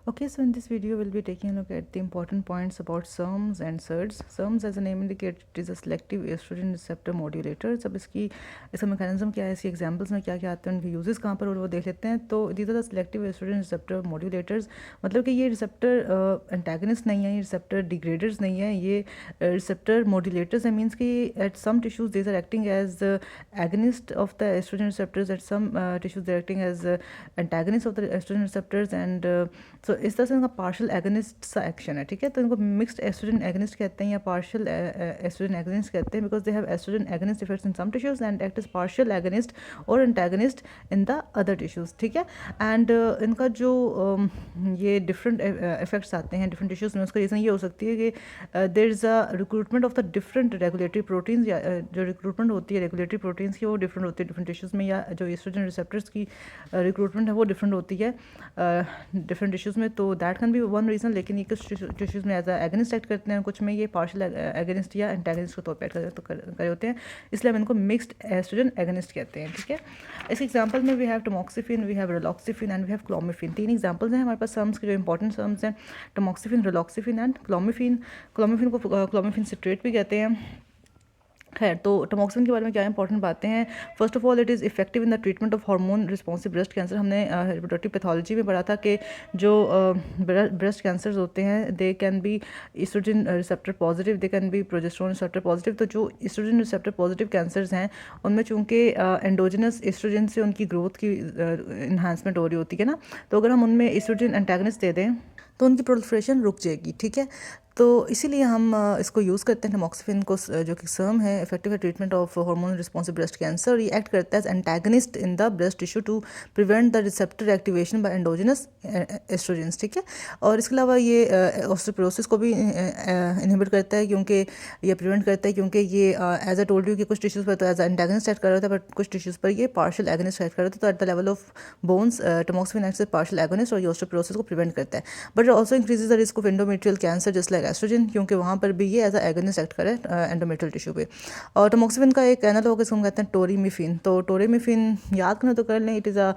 Okay, so in this video we'll be taking a look at the important points about SERMs and SERDs. SERMs, as the name indicates, it is a selective estrogen receptor modulators. अब इसका mechanism क्या है, इसकी examples में क्या क्या आते हैं, उनके यूजेस कहाँ पर, और वो देख लेते हैं. तो these are the selective estrogen receptor modulators. मतलब कि ये रिसेप्टर एंटागनिस्ट नहीं है, ये रिसेप्टर डिग्रेडर्स नहीं है, ये रिसेप्टर मोड्यूलेटर्स है. मीन्स कि at some tissues these are acting as agonist of the estrogen receptors, at some tissues they're acting as antagonist of the estrogen receptors. And सो इस तरह से इनका पार्शियल एगनिस्ट सा एक्शन है. ठीक है, तो इनको मिक्स्ड एस्ट्रोजन एगनिस्ट कहते हैं या पार्शियल एस्ट्रोजन एगनिस्ट कहते हैं, because they have estrogen agonist effects in some tissues and act is partial agonist और antagonist in the other tissues. ठीक है, एंड इनका जो ये डिफरेंट इफेक्ट्स आते हैं डिफरेंट टिश्यूज में, उसका रीज़न ये हो सकती है कि there is a recruitment of the different regulatory proteins, या जो रिक्रूटमेंट होती है रेगुलेटरी प्रोटीन्स की वो डिफरेंट होती है डिफरेंट टिश्यूज़ में, या जो एस्ट्रोजन रिसेप्टर्स की रिक्रूटमेंट है वो डिफरेंट होती है डिफरेंट टिश्यूज़ में. तो that can be one reason. लेकिन ये कुछ टिश्यूज़ में एज एगनिस्ट एक्ट करते हैं, कुछ में ये पार्शियल एगनिस्ट या एंटागनिस्ट के तौर पर एक्ट करे होते हैं, इसलिए हम इनको मिक्स्ड एस्ट्रोजन एगनिस्ट कहते हैं. ठीक है, इस एग्जांपल में we have tamoxifen, we have raloxifene and we have clomiphene. तीन एग्जांपल्स हैं हमारे पास सर्म्स के जो इंपॉर्टेंट सर्म्स हैं, टमोक्सिफिन, रिलॉक्सिफिन एंड क्लोमिफिन. क्लोमिफिन को क्लोमिफिन सिट्रेट भी कहते हैं. खैर, तो टमोक्सिफिन के बारे में क्या इंपॉर्टेंट बातें हैं. First of all, it is effective in the treatment of hormone responsive breast cancer. हमने रिप्रोडक्टिव पैथोलॉजी में पढ़ा था कि जो ब्रेस्ट कैंसर्स होते हैं they can be estrogen receptor positive, they can be progesterone receptor positive. तो जो ईस्ट्रोजन रिसेप्टर पॉजिटिव कैंसर्स हैं उनमें चूँकि एंडोजनस ईस्ट्रोजन से उनकी ग्रोथ की इन्हांसमेंट हो रही होती है ना, तो अगर हम उनमें ईस्ट्रोजन एंटागनिस्ट दे दें तो उनकी प्रोलिफरेशन रुक जाएगी. ठीक है, तो इसीलिए हम इसको यूज़ करते हैं टमोक्सिफिन को, जो कि सर्म है इफेक्टिव है treatment of hormone responsive breast cancer. ये एक्ट करता है as antagonist in the breast tissue to prevent the receptor activation by endogenous estrogens. ठीक है, और इसके अलावा ये ऑस्टियोपोरोसिस को भी इनहिबिट करता है, क्योंकि ये प्रिवेंट करता है, क्योंकि ये एज अ टोल्ड यू कि कुछ टिश्यूज़ पर तो एज एंटागनिस्ट एक्ट कर रहा था, बट कुछ टिश्यूज़ पर ये पार्शियल एगनिस्ट एक्ट कर रहा था. तो at the level of bones tamoxifen acts as partial agonist और ये ऑस्टियोपोरोसिस को प्रिवेंट करता है. But it also increases the risk of endometrial cancer just like estrogen, क्योंकि वहाँ पर भी ये एज अ एगनिस्ट एक्ट करे एंडोमेट्रियल टिश्यू पे. और टमोक्सिफिन का एक एनालॉग इसको हम कहते हैं टोरीमिफिन. तो टोरीमिफिन याद करना तो कर लें, it is a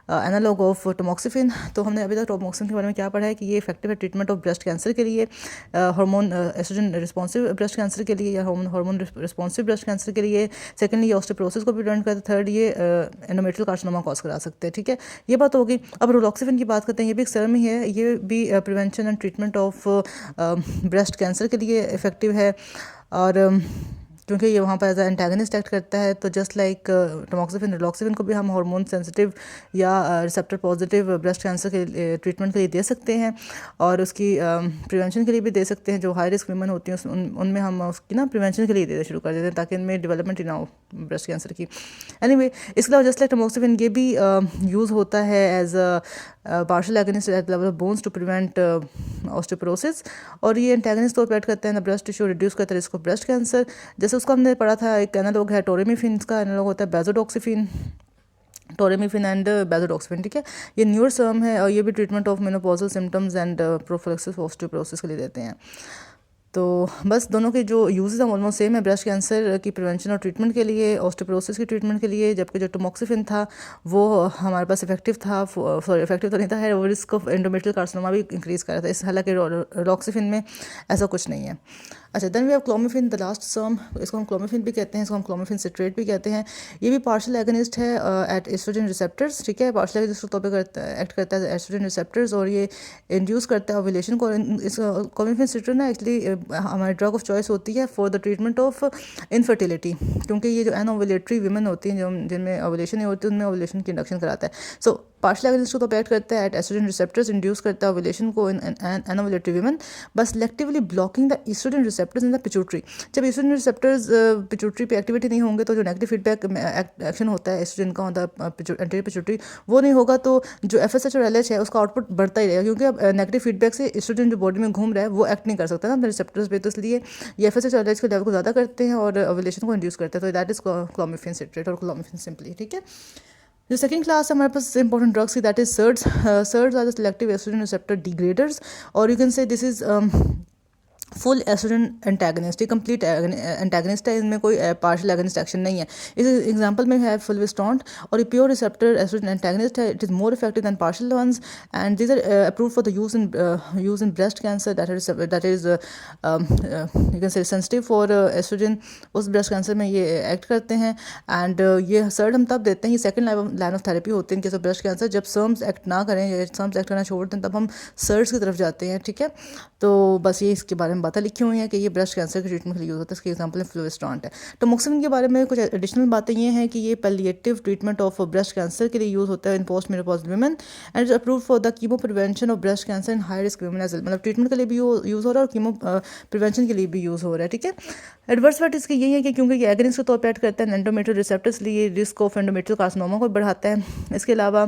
analogue of tamoxifen. तो हमने अभी तक टमोक्सिफिन के बारे में क्या पढ़ा है कि ये इफेक्टिव है ट्रीटमेंट ऑफ ब्रेस्ट कैंसर के लिए, hormone estrogen responsive breast cancer के लिए या हार्मोन रिस्पॉन्सिव ब्रेस्ट कैंसर के लिए. सेकेंडली, ये ऑस्टियोपोरोसिस को प्रिवेंट करता है. थर्ड, ये एंडोमेट्रियल कार्सिनोमा कॉज करा सकते हैं. ठीक है, ये बात होगी. अब रिलॉक्सिफिन की बात करते हैं, ये भी एक सर्म ही है, ये भी prevention and treatment of breast cancer के लिए इफेक्टिव है. और क्योंकि ये वहाँ पर एज एंटागनिस्ट एक्ट करता है, तो जस्ट लाइक टमोक्सिफिन, रिलॉक्सिफिन को भी हम हार्मोन सेंसिटिव या रिसेप्टर पॉजिटिव ब्रेस्ट कैंसर के ट्रीटमेंट के लिए दे सकते हैं, और उसकी प्रिवेंशन के लिए भी दे सकते हैं. जो हाई रिस्क वीमेन होती हैं उनमें हम उसकी ना प्रिवेंशन के लिए देना शुरू कर देते हैं, ताकि इनमें डेवलपमेंट ही ना हो ब्रेस्ट कैंसर की. एनीवे, इसके अलावा जस्ट लाइक टमोक्सिफिन ये भी यूज़ होता है as partial agonist at level of bones to prevent osteoporosis. और ये एंटागनिस्ट तौर पर एक्ट करते हैं ब्रेस्ट टिश्यू, रिड्यूस करता है रिस्क ऑफ ब्रेस्ट कैंसर. जैसे उसको हमने पढ़ा था, एक एनालॉग है टोरेमिफिन, का एनालॉग होता है बेजोडॉक्सिफिन, टोरेमिफिन एंड बेजोडॉक्सिफिन. ठीक है, ये न्यूअर सर्म है और ये भी treatment of menopausal symptoms and prophylaxis osteoporosis के लिए देते हैं. तो बस दोनों के जो यूजेस हैं ऑलमोस्ट सेम है, ब्रेस्ट कैंसर की प्रिवेंशन और ट्रीटमेंट के लिए, ऑस्टियोपोरोसिस की ट्रीटमेट के लिए. जबकि जो टमोक्सिफिन था वो हमारे पास इफेक्टिव था, सॉरी इफेक्टिव तो नहीं था, है वो रिस्क ऑफ एंडोमेट्रियल कार्सिनोमा भी इंक्रीज़ कर रहा था. इस हालांकि रिलॉक्सिफिन में ऐसा कुछ नहीं है. अच्छा, then we have clomiphene, the last SERM. इसको हम क्लोमिफिन भी कहते हैं, इसको हम क्लोमिफिन सिट्रेट भी कहते हैं. ये भी पार्शियल एगनिस्ट है एट एस्ट्रोजन रिसेप्टर्स. ठीक है, पार्शियल एगनिस्ट के तौर पर एक्ट करता है एस्ट्रोजन रिसेप्टर्स, और ये इंड्यूस करता है ओव्यूलेशन को. इस क्लोमिफिन सिट्रेट ना एक्चुअली हमारी ड्रग ऑफ चॉइस होती है for the treatment of infertility, क्योंकि ये जो एनओवुलेटरी वीमेन होती हैं, जो जिनमें ओव्यूलेशन नहीं होती, उनमें ओव्यूलेशन की इंडक्शन कराता है. सो पार्शियल एगनिस्ट को तो एक्ट करता है एट एस्ट्रोजन रिसेप्टर्स, इंड्यूस करता है ओव्यूलेशन को इन एनओवुलेटरी वीमेन, बस selectively blocking the estrogen receptors in the pituitary. जब ईस्ट्रोजन रिसेप्टर्स पिट्यूटरी पे एक्टिविटी नहीं होंगे, तो जो नेगेटिव फीडबैक एक्शन होता है एस्ट्रोजन का होता है एंटीरियर पिट्यूटरी, वो नहीं होगा, तो जो एफएसएच और एलएच है उसका आउटपुट बढ़ता ही रहेगा, क्योंकि अब नेगेटिव फीडबैक से एस्ट्रोजन जो बॉडी में घूम रहा है वो एक्ट नहीं कर सकता ना रिसेप्टर्स पे. तो इसलिए ये एफएसएच और एलएच के लेवल को ज़्यादा करते हैं और ओव्यूलेशन को इंड्यूस करते हैं. तो दैट इज क्लोमिफिन सिट्रेट और क्लोमिफिन सिंपली. ठीक है, जो सेकंड क्लास हमारे पास इंपॉर्टेंट ड्रग्स की, that is SERDs. SERDs are the selective estrogen receptor degraders, और you can say this is full estrogen antagonist, ये कंप्लीट एंटागनिस्ट है, इसमें कोई पार्शियल एगनिस्ट एक्शन नहीं है। इस एग्जांपल में है फुलविस्टोंट, और ये प्योर रिसेप्टर एस्ट्रोजन एंटागनिस्ट है। It is more effective than partial ones, and these are approved for the use in breast cancer that is you can say sensitive for estrogen. उस breast cancer में ये act करते हैं। And ये surd हम तब देते हैं, ये सेकंड लाइन ऑफ थेरेपी होती है in case of breast cancer. जब सर्म्स एक्ट ना करें या सर्म्स एक्ट करना छोड़ दें तब हम सर्ड्स की तरफ जाते हैं, ठीक है। तो बस ये इसके बारे में बातें लिखी हुई हैं कि ये ब्रेस्ट कैंसर के ट्रीटमेंट के लिए यूज़ होता है। इसके एग्जांपल में फ्लूविस्टोंट है। टमोक्सिफेन के बारे में कुछ एडिशनल बातें ये हैं कि ये palliative treatment of breast cancer के लिए यूज़ होता है in post menopausal women, and is approved for the chemo prevention of breast cancer in high risk women as well. मतलब ट्रीटमेंट के लिए भी यूज़ हो रहा है और कीमो प्रिवेंशन के लिए भी यूज़ हो रहा है, ठीक है। एडवर्स इफेक्ट इसके यही है कि क्योंकि ये एगनिस्ट के तौर पर एक्ट करता है एंडोमेट्रियल रिसेप्टर्स, लिए रिस्क ऑफ एंडोमेट्रियल कार्सिनोमा को बढ़ाता है। इसके अलावा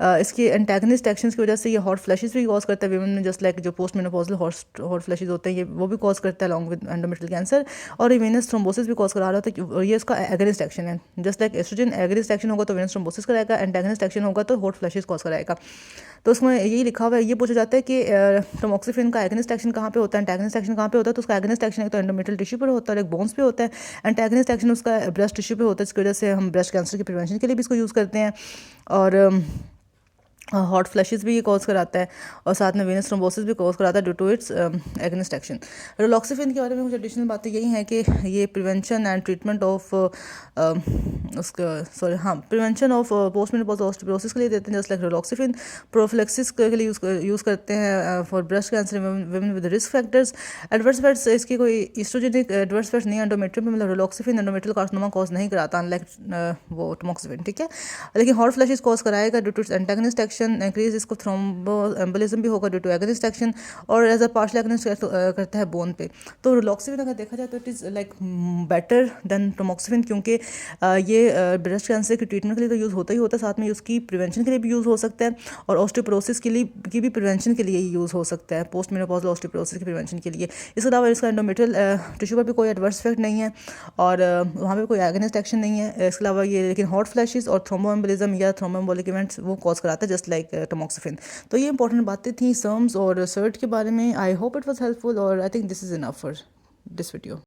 इसके एंटागनिस्ट एक्शंस की वजह से ये हॉट फ्लैशेस भी कॉज करता है विमेन में, जस्ट लाइक जो पोस्ट मेनोपॉजल हॉट फ्लैशेस होते हैं ये वो भी कॉज करता है अलॉन्ग विद एंडोमेट्रियल कैंसर, और ये वेनस थ्रोम्बोसिस भी कॉज करा रहा होता है। और ये इसका एगनिस्ट एक्शन है। Just like estrogen agonist action होगा तो वेनस थ्रोम्बोसिस कराएगा, एंटागनिस्ट एक्शन होगा तो हॉट फ्लैशेस कॉज कराएगा। तो उसमें यही लिखा हुआ है, ये पूछा जाता है कि टमोक्सिफेन का एगनिस्ट एक्शन कहाँ पे होता है, एंटागनिस्ट एक्शन कहाँ पे होता है। तो उसका एगनिस्ट एक्शन एक तो एंडोमेट्रियल टिश्यू पर होता है और एक बोन्स पे होता है। एंटागनिस्ट एक्शन उसका ब्रेस्ट टिश्यू पे होता है, इसकी वजह से हम ब्रेस्ट कैंसर की प्रिवेंशन के लिए भी इसको यूज़ करते हैं। और हॉट फ्लैशेस भी ये कॉज कराता है, और साथ में वेनस थ्रोम्बोसिस भी कॉज कराता है due to its agonist action. Raloxifene के बारे में कुछ एडिशनल बातें यही हैं कि ये prevention and treatment of prevention of post menopausal osteoporosis के लिए देते हैं। जस्ट लाइक रिलॉक्सिफेन प्रोफिलैक्सिस के लिए यूज़ करते हैं for breast cancer women with risk factors. Adverse effects इसके कोई ईस्ट्रोजेनिक एडवर्स इफेक्ट्स नहीं है एंडोमेट्रियम में, मतलब रिलॉक्सिफेन एंडोमेट्रियल कार्सिनोमा कॉज नहीं कराता अनलाइक वो टमोक्सिफेन, ठीक है। लेकिन हॉट फ्लैशेस कॉज कराएगा due to its antagonist action. Increase इसको थ्रोम्बोएम्बोलिज्म भी होगा ड्यू टू एगनिस्ट एक्शन, और एज अ पार्शियल एगनिस्ट करता है बोन पे। तो रिलॉक्सिफेन अगर देखा जाए तो it is like better than tamoxifen, क्योंकि ये ब्रेस्ट कैंसर के ट्रीटमेंट के लिए तो यूज़ होता ही होता है, साथ में उसकी प्रिवेंशन के लिए भी यूज़ हो सकता है, और ऑस्टियोपोरोसिस के लिए की भी प्रिवेंशन के लिए यूज़ हो सकता है, पोस्ट मेनोपॉजल ऑस्टियोपोरोसिस की प्रिवेंशन के लिए। इसके अलावा इसका एंडोमेट्रियल टिश्यू पर भी कोई एडवर्स इफेक्ट नहीं है, और वहाँ पे कोई एगनिस्ट एक्शन नहीं है। इसके अलावा ये लेकिन हॉट फ्लैशेस और थ्रोम्बोएम्बोलिज्म या थ्रोम्बोएम्बोलिक इवेंट्स वो कॉज कराता है जस्ट लाइक टमोक्सिफेन। तो ये इंपॉर्टेंट बातें थी सर्म्स और सर्ट के बारे में। I hope it was helpful, और I think this is enough for this video.